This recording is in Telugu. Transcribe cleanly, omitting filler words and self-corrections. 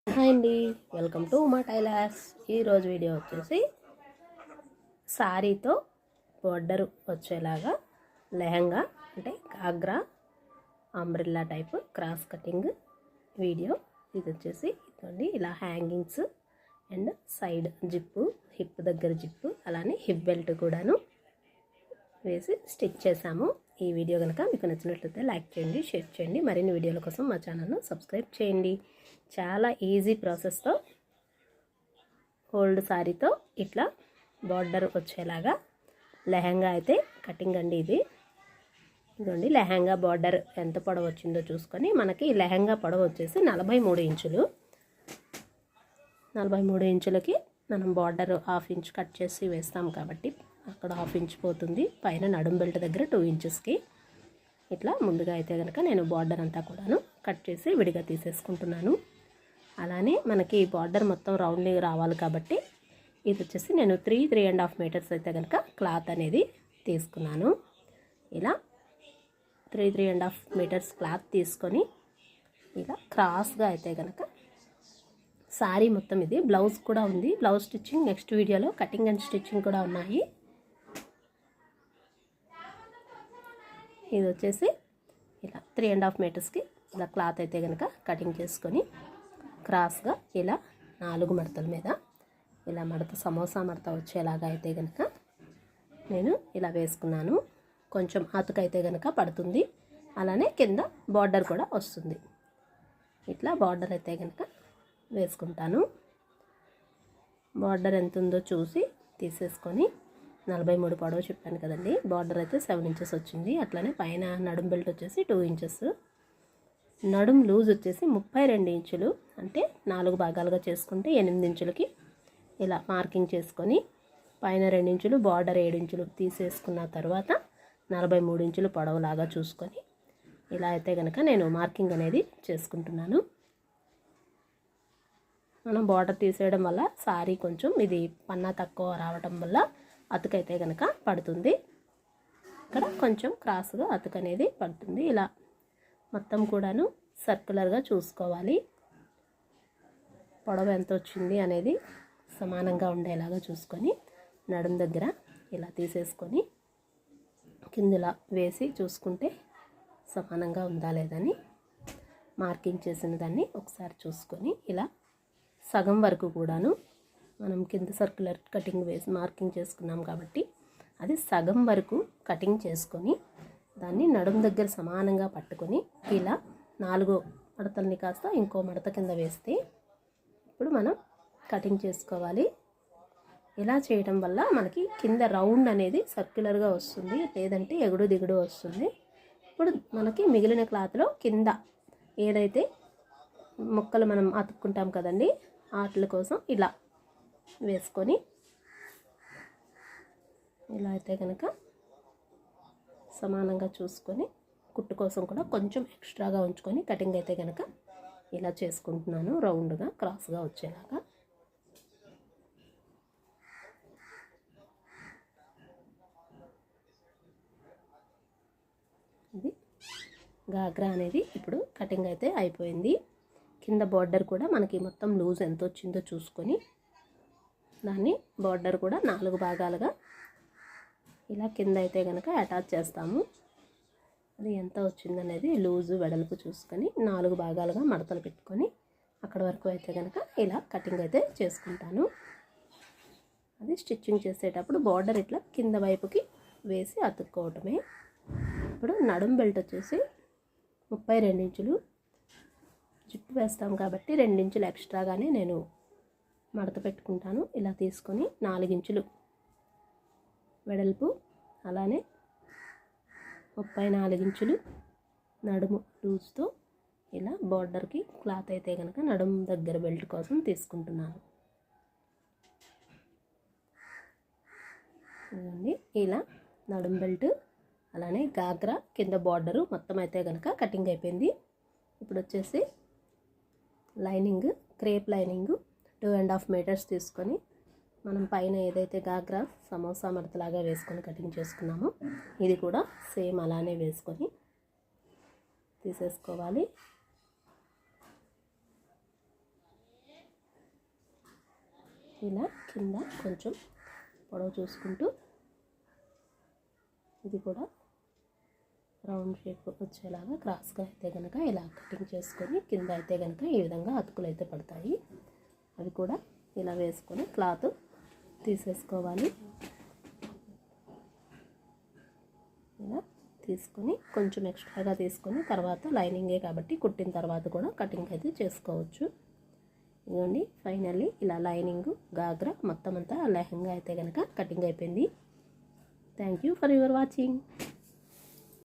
హాయ్ అండి, వెల్కమ్ టు మా టైలర్స్. ఈరోజు వీడియో వచ్చేసి శారీతో బోర్డర్ వచ్చేలాగా లెహంగా అంటే ghagra umbrella type cross cutting video. ఇది వచ్చేసి ఇదండి, ఇలా hangings and side zip, hip దగ్గర జిప్పు, అలానే హిప్ బెల్ట్ కూడాను వేసి స్టిచ్ చేసాము. ఈ వీడియో కనుక మీకు నచ్చినట్లయితే లైక్ చేయండి, షేర్ చేయండి. మరిన్ని వీడియోల కోసం మా ఛానల్ను సబ్స్క్రైబ్ చేయండి. చాలా ఈజీ ప్రాసెస్తో ఓల్డ్ శారీతో ఇట్లా బార్డర్ వచ్చేలాగా లెహంగా అయితే కటింగ్ అండి. ఇదండి లెహంగా బార్డర్ ఎంత పొడవు వచ్చిందో చూసుకొని, మనకి లెహంగా పొడవు వచ్చేసి 43 ఇంచులు. 43 ఇంచులకి మనం బార్డర్ 1/2 ఇంచ్ కట్ చేసి వేస్తాం కాబట్టి అక్కడ 1/2 ఇంచ్ పోతుంది. పైన నడుం బెల్ట్ దగ్గర 2 ఇంచెస్కి ఇట్లా ముందుగా అయితే కనుక నేను బార్డర్ అంతా కూడాను కట్ చేసి విడిగా తీసేసుకుంటున్నాను. అలానే మనకి బార్డర్ మొత్తం రౌండ్గా రావాలి కాబట్టి ఇది వచ్చేసి నేను 3.5 మీటర్స్ అయితే కనుక క్లాత్ అనేది తీసుకున్నాను. ఇలా 3.5 మీటర్స్ క్లాత్ తీసుకొని ఇలా క్రాస్గా అయితే కనుక శారీ మొత్తం ఇది బ్లౌజ్ కూడా ఉంది. బ్లౌజ్ స్టిచ్చింగ్ నెక్స్ట్ వీడియోలో కటింగ్ అండ్ స్టిచ్చింగ్ కూడా ఉన్నాయి. ఇది వచ్చేసి ఇలా 3.5 మీటర్స్కి ఇలా క్లాత్ అయితే కనుక కటింగ్ చేసుకొని క్రాస్గా ఇలా 4 మడతల మీద ఇలా మడత సమోసా మడత వచ్చేలాగా అయితే కనుక నేను ఇలా వేసుకున్నాను. కొంచెం అతుకైతే కనుక పడుతుంది, అలానే కింద బార్డర్ కూడా వస్తుంది. ఇట్లా బార్డర్ అయితే కనుక వేసుకుంటాను. బార్డర్ ఎంత ఉందో చూసి తీసేసుకొని 43 పొడవు చెప్పాను కదండి. బార్డర్ అయితే 7 ఇంచెస్ వచ్చింది. అట్లానే పైన నడుం బెల్ట్ వచ్చేసి 2 ఇంచెస్, నడుం లూజ్ వచ్చేసి 32 ఇంచులు. అంటే 4 భాగాలుగా చేసుకుంటే 8 ఇంచులకి ఇలా మార్కింగ్ చేసుకొని పైన 2 ఇంచులు బార్డర్ 7 ఇంచులు తీసేసుకున్న తర్వాత 43 ఇంచులు పొడవులాగా చూసుకొని ఇలా అయితే కనుక నేను మార్కింగ్ అనేది చేసుకుంటున్నాను. మనం బార్డర్ తీసేయడం వల్ల సారీ కొంచెం ఇది పన్నా తక్కువ రావటం వల్ల అతుకైతే కనుక పడుతుంది. ఇక్కడ కొంచెం క్రాస్గా అతుకు అనేది పడుతుంది. ఇలా మొత్తం కూడాను సర్కులర్గా చూసుకోవాలి. పొడవు ఎంత వచ్చింది అనేది సమానంగా ఉండేలాగా చూసుకొని నడుం దగ్గర ఇలా తీసేసుకొని కిందలా వేసి చూసుకుంటే సమానంగా ఉందా లేదని మార్కింగ్ చేసిన దాన్ని ఒకసారి చూసుకొని ఇలా సగం వరకు కూడాను మనం కింద సర్కులర్ కటింగ్ వేసి మార్కింగ్ చేసుకున్నాం కాబట్టి అది సగం వరకు కటింగ్ చేసుకొని దాన్ని నడుం దగ్గర సమానంగా పట్టుకొని ఇలా 4 మడతల్ని కాస్త ఇంకో మడత కింద వేస్తే ఇప్పుడు మనం కటింగ్ చేసుకోవాలి. ఇలా చేయడం వల్ల మనకి కింద రౌండ్ అనేది సర్క్యులర్గా వస్తుంది, లేదంటే ఎగుడు దిగుడు వస్తుంది. ఇప్పుడు మనకి మిగిలిన క్లాత్లో కింద ఏదైతే ముక్కలు మనం అతుక్కుంటాం కదండి, వాటి కోసం ఇలా వేసుకొని ఇలా అయితే కనుక సమానంగా చూసుకొని కుట్టు కోసం కూడా కొంచెం ఎక్స్ట్రాగా ఉంచుకొని కటింగ్ అయితే కనుక ఇలా చేసుకుంటున్నాను. రౌండ్గా క్రాస్గా వచ్చేలాగా ఇది గాగ్రా అనేది ఇప్పుడు కటింగ్ అయితే అయిపోయింది. కింద బార్డర్ కూడా మనకి మొత్తం లూజ్ ఎంత వచ్చిందో చూసుకొని దాన్ని బార్డర్ కూడా 4 భాగాలుగా ఇలా కింద అయితే కనుక అటాచ్ చేస్తాము. అది ఎంత వచ్చిందనేది లూజు వెడల్పు చూసుకొని 4 భాగాలుగా మడతలు పెట్టుకొని అక్కడ వరకు అయితే కనుక ఇలా కటింగ్ అయితే చేసుకుంటాను. అది స్టిచ్చింగ్ చేసేటప్పుడు బార్డర్ ఇట్లా కింద వైపుకి వేసి అతుక్కోవటమే. ఇప్పుడు నడుం బెల్ట్ వచ్చేసి 32 ఇంచులు జిప్ వేస్తాం కాబట్టి 2 ఇంచులు ఎక్స్ట్రాగానే నేను మడత పెట్టుకుంటాను. ఇలా తీసుకొని 4 ఇంచులు వెడల్పు, అలానే 34 ఇంచులు నడుము లూజ్తో ఇలా బార్డర్కి క్లాత్ అయితే కనుక నడుము దగ్గర బెల్ట్ కోసం తీసుకుంటున్నాను. ఇదండి ఇలా నడుము బెల్ట్ అలానే గాగ్రా కింద బార్డరు మొత్తం అయితే కనుక కటింగ్ అయిపోయింది. ఇప్పుడు వచ్చేసి లైనింగ్, క్రేప్ లైనింగ్ 2.5 మీటర్స్ తీసుకొని మనం పైన ఏదైతే గాగ్రా సమోసా మడతలాగా వేసుకొని కటింగ్ చేసుకున్నామో ఇది కూడా సేమ్ అలానే వేసుకొని తీసేసుకోవాలి. ఇలా కింద కొంచెం పొడవు చూసుకుంటూ ఇది కూడా రౌండ్ షేప్ వచ్చేలాగా క్రాస్గా అయితే కనుక ఇలా కటింగ్ చేసుకొని కింద అయితే కనుక ఈ విధంగా అతుకులు అయితే పడతాయి. అవి కూడా ఇలా వేసుకొని క్లాత్ తీసేసుకోవాలి. ఇలా తీసుకొని కొంచెం ఎక్స్ట్రాగా తీసుకొని తర్వాత లైనింగే కాబట్టి కుట్టిన తర్వాత కూడా కటింగ్ అయితే చేసుకోవచ్చు. ఇదిగోండి ఫైనల్లీ ఇలా లైనింగ్ గాగ్రా మొత్తం అంతా లెహంగా అయితే కనుక కటింగ్ అయిపోయింది. Thank you for your watching.